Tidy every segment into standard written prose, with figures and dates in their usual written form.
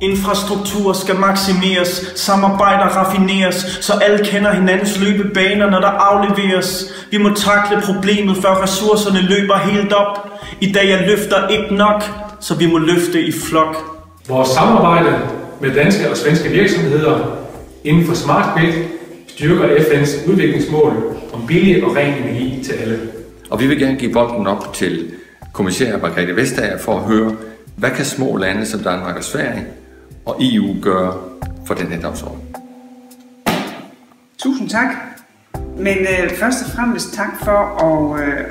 Infrastruktur skal maksimeres, samarbejder raffineres, så alle kender hinandens løbebaner, når der afleveres. Vi må takle problemet, før ressourcerne løber helt op. I dag er løfter ikke nok, så vi må løfte i flok. Vores samarbejde med danske og svenske virksomheder inden for Smart Grid styrker FN's udviklingsmål om billig og ren energi til alle. Og vi vil gerne give bolden op til kommissær Margrethe Vestager for at høre, hvad kan små lande som Danmark og Sverige og EU gøre for den her dagsorden? Tusind tak. Men først og fremmest tak for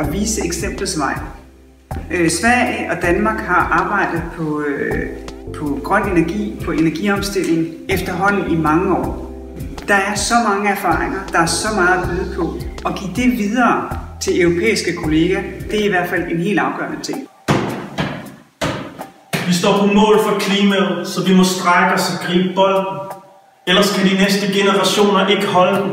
at vise eksemplets vej. Sverige og Danmark har arbejdet på grøn energi, på energiomstilling efterhånden i mange år. Der er så mange erfaringer, der er så meget at byde på. At give det videre til europæiske kolleger, det er i hvert fald en helt afgørende ting. Vi står på mål for klimaet, så vi må strække os og gribe bolden. Ellers kan de næste generationer ikke holde den.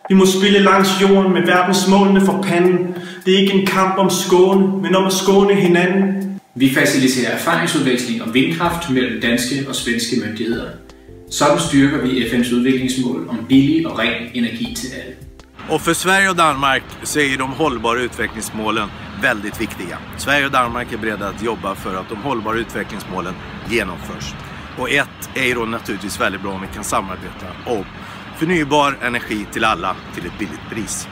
Vi må spille langs jorden med verdensmålene for panden. Det er ikke en kamp om skåne, men om at skåne hinanden. Vi faciliterer erfaringsudveksling om vindkraft mellem danske og svenske myndigheder. Sådan styrker vi FN's udviklingsmål om billig och ren energi till alle. Och för Sverige och Danmark så är de hållbara utvecklingsmålen väldigt viktiga. Sverige och Danmark är beredda att jobba för att de hållbara utvecklingsmålen genomförs. Och ett är ju då naturligtvis väldigt bra om vi kan samarbeta om förnybar energi till alla till ett billigt pris.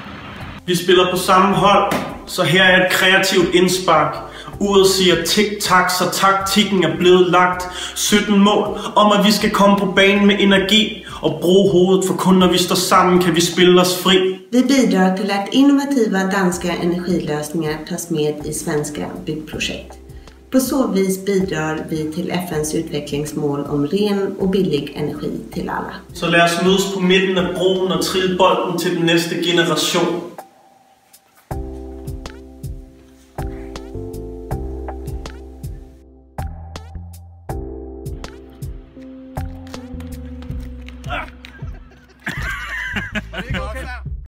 Vi spiller på samme hold, så her er et kreativt indspark. Uret siger tik-tak, så taktikken er blevet lagt. 17 mål om, at vi skal komme på banen med energi og bruge hovedet, for kun når vi står sammen, kan vi spille os fri. Vi bidrar till att innovativa danska energilösningar tas med i svenska byggprojekt. På så vis bidrar vi till FNs utvecklingsmål om ren och billig energi till alla. Så lad os mødes på midten af broen og trille bolden til den næste generation.